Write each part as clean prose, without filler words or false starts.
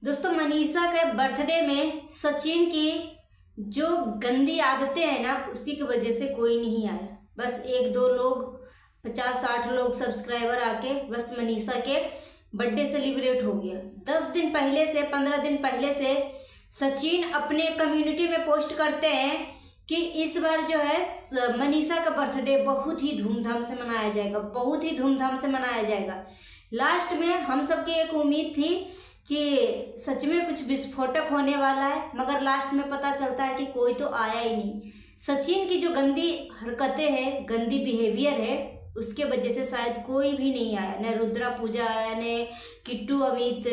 दोस्तों, मनीषा के बर्थडे में सचिन की जो गंदी आदतें हैं ना, उसी की वजह से कोई नहीं आया। बस एक दो लोग, 50-60 लोग सब्सक्राइबर आके बस मनीषा के बर्थडे सेलिब्रेट हो गया। 10 दिन पहले से, 15 दिन पहले से सचिन अपने कम्युनिटी में पोस्ट करते हैं कि इस बार जो है मनीषा का बर्थडे बहुत ही धूमधाम से मनाया जाएगा, बहुत ही धूमधाम से मनाया जाएगा। लास्ट में हम सबकी एक उम्मीद थी कि सच में कुछ विस्फोटक होने वाला है, मगर लास्ट में पता चलता है कि कोई तो आया ही नहीं। सचिन की जो गंदी हरकतें हैं, गंदी बिहेवियर है, उसके वजह से शायद कोई भी नहीं आया। न रुद्रा पूजा आया, न किट्टू अमित,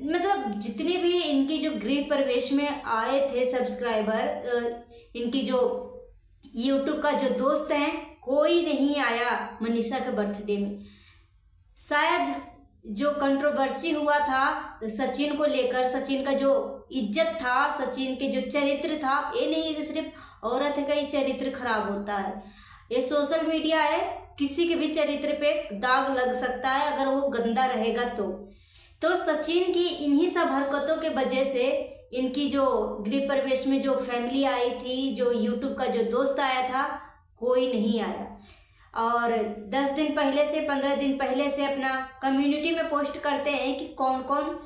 मतलब जितने भी इनकी जो गृह प्रवेश में आए थे सब्सक्राइबर, इनकी जो यूट्यूब का जो दोस्त हैं, कोई नहीं आया मनीषा के बर्थडे में। शायद जो कंट्रोवर्सी हुआ था सचिन को लेकर, सचिन का जो इज्जत था, सचिन के जो चरित्र था, ये नहीं कि सिर्फ औरत का ही चरित्र खराब होता है। ये सोशल मीडिया है, किसी के भी चरित्र पे दाग लग सकता है अगर वो गंदा रहेगा तो सचिन की इन्हीं सब हरकतों के वजह से इनकी जो गृह प्रवेश में जो फैमिली आई थी, जो यूट्यूब का जो दोस्त आया था, कोई नहीं आया। और 10 दिन पहले से, 15 दिन पहले से अपना कम्युनिटी में पोस्ट करते हैं कि कौन कौन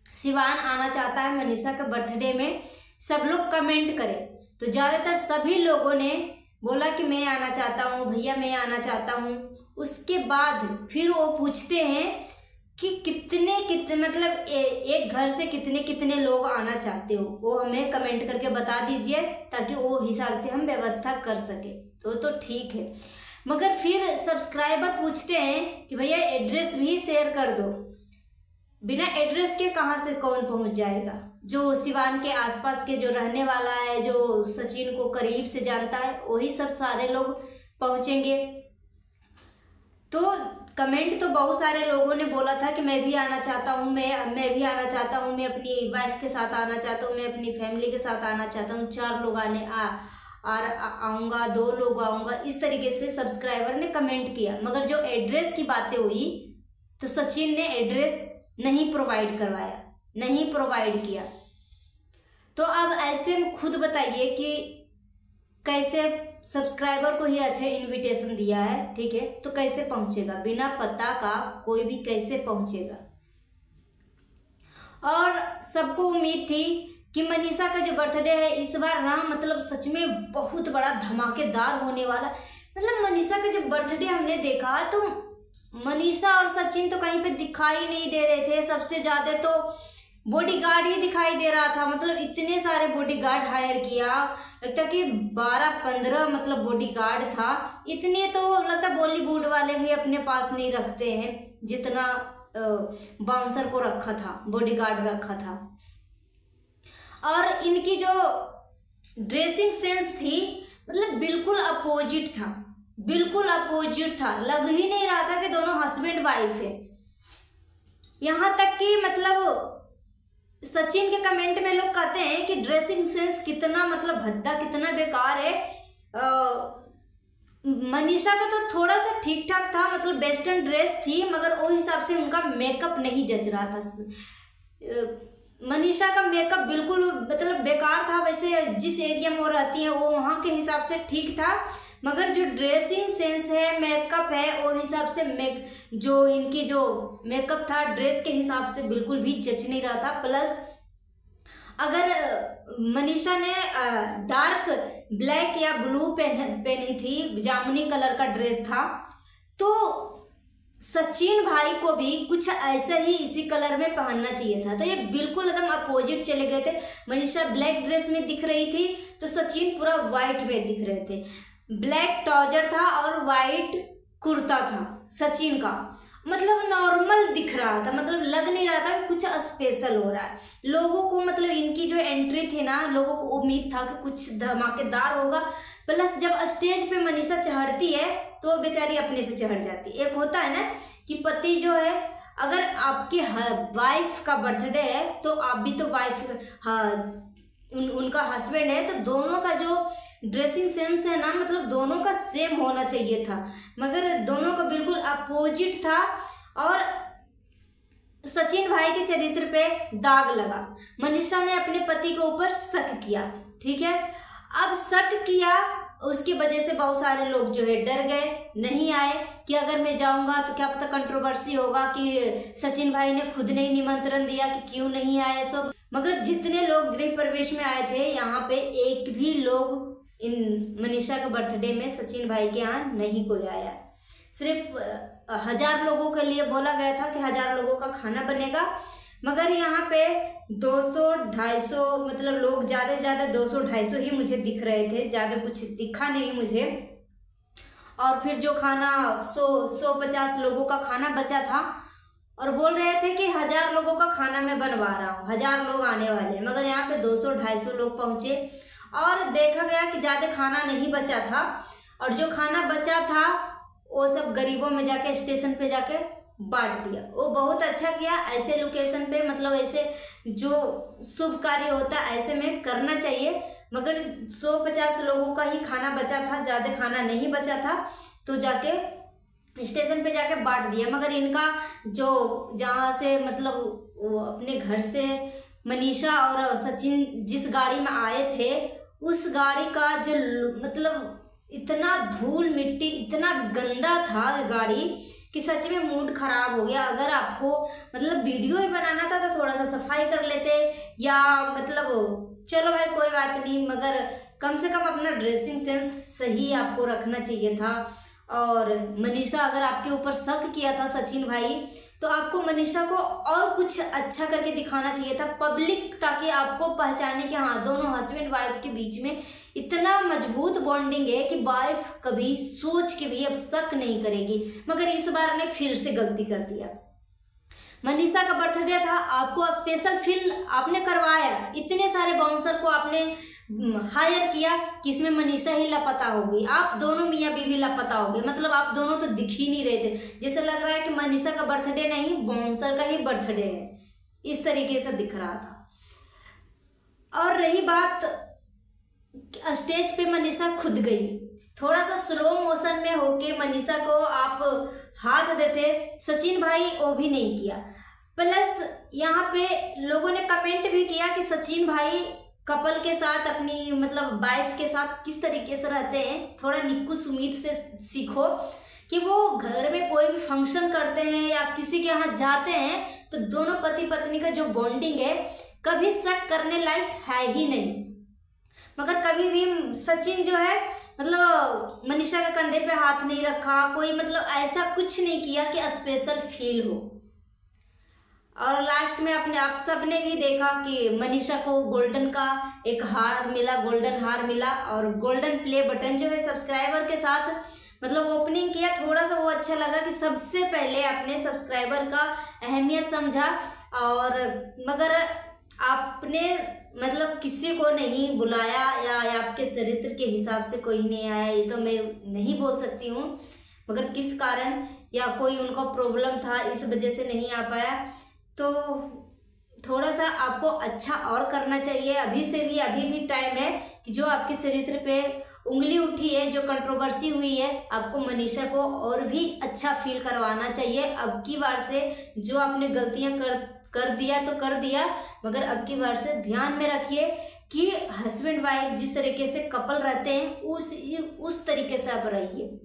सिवान आना चाहता है मनीषा के बर्थडे में, सब लोग कमेंट करें। तो ज़्यादातर सभी लोगों ने बोला कि मैं आना चाहता हूँ भैया, मैं आना चाहता हूँ। उसके बाद फिर वो पूछते हैं कि कितने मतलब एक घर से कितने कितने लोग आना चाहते हो, वो हमें कमेंट करके बता दीजिए ताकि वो हिसाब से हम व्यवस्था कर सके। तो ठीक है, मगर फिर सब्सक्राइबर पूछते हैं कि भैया एड्रेस भी शेयर कर दो। बिना एड्रेस के कहाँ से कौन पहुँच जाएगा? जो सिवान के आसपास के जो रहने वाला है, जो सचिन को करीब से जानता है, वही सब सारे लोग पहुँचेंगे। तो कमेंट तो बहुत सारे लोगों ने बोला था कि मैं भी आना चाहता हूँ, मैं भी आना चाहता हूँ, मैं अपनी वाइफ के साथ आना चाहता हूँ, मैं अपनी फैमिली के साथ आना चाहता हूँ, 4 लोग आऊँगा, 2 लोग आऊँगा, इस तरीके से सब्सक्राइबर ने कमेंट किया। मगर जो एड्रेस की बातें हुई तो सचिन ने एड्रेस नहीं प्रोवाइड करवाया, नहीं प्रोवाइड किया। तो अब ऐसे में खुद बताइए कि कैसे सब्सक्राइबर को ही अच्छा इनविटेशन दिया है, ठीक है, तो कैसे पहुंचेगा? बिना पता का कोई भी कैसे पहुंचेगा? और सबको उम्मीद थी कि मनीषा का जो बर्थडे है इस बार ना, मतलब सच में बहुत बड़ा धमाकेदार होने वाला। मतलब मनीषा का जब बर्थडे हमने देखा तो मनीषा और सचिन तो कहीं पे दिखाई नहीं दे रहे थे। सबसे ज़्यादा तो बॉडीगार्ड ही दिखाई दे रहा था। मतलब इतने सारे बॉडीगार्ड हायर किया, लगता कि 12-15 मतलब बॉडीगार्ड था। इतने तो लगता बॉलीवुड वाले भी अपने पास नहीं रखते हैं जितना बाउंसर को रखा था, बॉडीगार्ड रखा था। और इनकी जो ड्रेसिंग सेंस थी, मतलब बिल्कुल अपोजिट था, बिल्कुल अपोजिट था। लग ही नहीं रहा था कि दोनों हस्बैंड वाइफ है। यहाँ तक कि मतलब सचिन के कमेंट में लोग कहते हैं कि ड्रेसिंग सेंस कितना मतलब भद्दा, कितना बेकार है। मनीषा का तो थोड़ा सा ठीक ठाक था, मतलब वेस्टर्न ड्रेस थी, मगर वो हिसाब से उनका मेकअप नहीं जच रहा था। मनीषा का मेकअप बिल्कुल मतलब बेकार था। वैसे जिस एरिया में वो रहती है वो वहाँ के हिसाब से ठीक था, मगर जो ड्रेसिंग सेंस है, मेकअप है, वो हिसाब से जो इनकी जो मेकअप था ड्रेस के हिसाब से बिल्कुल भी जच नहीं रहा था। प्लस अगर मनीषा ने डार्क ब्लैक या ब्लू पहनी थी, जामुनी कलर का ड्रेस था, तो सचिन भाई को भी कुछ ऐसा ही इसी कलर में पहनना चाहिए था। तो ये बिल्कुल एकदम अपोजिट चले गए थे। मनीषा ब्लैक ड्रेस में दिख रही थी तो सचिन पूरा वाइट में दिख रहे थे। ब्लैक ट्राउजर था और वाइट कुर्ता था सचिन का, मतलब नॉर्मल दिख रहा था। मतलब लग नहीं रहा था कि कुछ स्पेशल हो रहा है। लोगों को मतलब इनकी जो एंट्री थी ना, लोगों को उम्मीद था कि कुछ धमाकेदार होगा। प्लस जब स्टेज पे मनीषा चढ़ती है तो बेचारी अपने से चढ़ जाती है। एक होता है ना कि पति जो है, अगर आपकी वाइफ का बर्थडे है तो आप भी तो वाइफ, उनका हस्बैंड है, तो दोनों का जो ड्रेसिंग सेंस है ना, मतलब दोनों का सेम होना चाहिए था, मगर दोनों का बिल्कुल अपोजिट था। और सचिन भाई के चरित्र पे दाग लगा। मनीषा ने अपने पति के ऊपर शक किया, ठीक है। अब शक किया, उसकी वजह से बहुत सारे लोग जो है डर गए, नहीं आए कि अगर मैं जाऊंगा तो क्या पता कंट्रोवर्सी होगा कि सचिन भाई ने खुद नहीं निमंत्रण दिया कि क्यों नहीं आए सब। मगर जितने लोग गृह प्रवेश में आए थे, यहाँ पे एक भी लोग इन मनीषा के बर्थडे में सचिन भाई के यहाँ नहीं कोई आया। सिर्फ 1000 लोगों के लिए बोला गया था कि 1000 लोगों का खाना बनेगा, मगर यहाँ पे 200-250 मतलब लोग ज़्यादा से ज़्यादा 200-250 ही मुझे दिख रहे थे, ज़्यादा कुछ दिखा नहीं मुझे। और फिर जो खाना 150 लोगों का खाना बचा था, और बोल रहे थे कि 1000 लोगों का खाना मैं बनवा रहा हूँ, 1000 लोग आने वाले हैं, मगर यहाँ पे 200-250 लोग पहुँचे। और देखा गया कि ज़्यादा खाना नहीं बचा था, और जो खाना बचा था वो सब गरीबों में जाके स्टेशन पे जाके बांट दिया। वो बहुत अच्छा किया। ऐसे लोकेशन पे मतलब ऐसे जो शुभ कार्य होता है ऐसे में करना चाहिए। मगर 150 लोगों का ही खाना बचा था, ज़्यादा खाना नहीं बचा था, तो जाके स्टेशन पे जाके बांट दिया। मगर इनका जो जहाँ से मतलब वो अपने घर से मनीषा और सचिन जिस गाड़ी में आए थे, उस गाड़ी का जो मतलब इतना धूल मिट्टी, इतना गंदा था गाड़ी कि सच में मूड खराब हो गया। अगर आपको मतलब वीडियो ही बनाना था तो थोड़ा सा सफाई कर लेते, या मतलब चलो भाई कोई बात नहीं, मगर कम से कम अपना ड्रेसिंग सेंस सही आपको रखना चाहिए था। और मनीषा अगर आपके ऊपर शक किया था सचिन भाई, तो आपको मनीषा को और कुछ अच्छा करके दिखाना चाहिए था पब्लिक, ताकि आपको पहचाने कि हाँ दोनों हस्बैंड वाइफ के बीच में इतना मजबूत बॉन्डिंग है कि वाइफ कभी सोच के भी अब शक नहीं करेगी। मगर इस बार ने फिर से गलती कर दिया। मनीषा का बर्थडे था, आपको स्पेशल फील आपने करवाया, इतने सारे बाउंसर को आपने हायर किया कि इसमें मनीषा ही लापता होगी, आप दोनों मियाँ बीवी लापता हो गए। मतलब आप दोनों तो दिख ही नहीं रहे थे, जैसे लग रहा है कि मनीषा का बर्थडे नहीं बाउंसर का ही बर्थडे है, इस तरीके से दिख रहा था। और रही बात स्टेज पे मनीषा खुद गई, थोड़ा सा स्लो मोशन में होके मनीषा को आप हाथ देते, सचिन भाई वो भी नहीं किया। प्लस यहाँ पे लोगों ने कमेंट भी किया कि सचिन भाई कपल के साथ अपनी मतलब वाइफ के साथ किस तरीके से रहते हैं, थोड़ा निक्कू सुमीत से सीखो कि वो घर में कोई भी फंक्शन करते हैं या किसी के यहाँ जाते हैं तो दोनों पति पत्नी का जो बॉन्डिंग है कभी शक करने लायक है ही नहीं। मगर कभी भी सचिन जो है मतलब मनीषा के कंधे पे हाथ नहीं रखा, कोई मतलब ऐसा कुछ नहीं किया कि स्पेशल फील हो। और लास्ट में अपने आप सब ने भी देखा कि मनीषा को गोल्डन का एक हार मिला, गोल्डन हार मिला, और गोल्डन प्ले बटन जो है सब्सक्राइबर के साथ मतलब ओपनिंग किया। थोड़ा सा वो अच्छा लगा कि सबसे पहले अपने सब्सक्राइबर का अहमियत समझा। और मगर आपने मतलब किसी को नहीं बुलाया या आपके चरित्र के हिसाब से कोई नहीं आया, ये तो मैं नहीं बोल सकती हूँ, मगर किस कारण या कोई उनका प्रॉब्लम था इस वजह से नहीं आ पाया। तो थोड़ा सा आपको अच्छा और करना चाहिए। अभी से भी अभी भी टाइम है कि जो आपके चरित्र पे उंगली उठी है, जो कंट्रोवर्सी हुई है, आपको मनीषा को और भी अच्छा फील करवाना चाहिए। अब की बार से जो आपने गलतियां कर दिया तो कर दिया, मगर अब की बार से ध्यान में रखिए कि हस्बैंड वाइफ जिस तरीके से कपल रहते हैं उस तरीके से आप रहिए।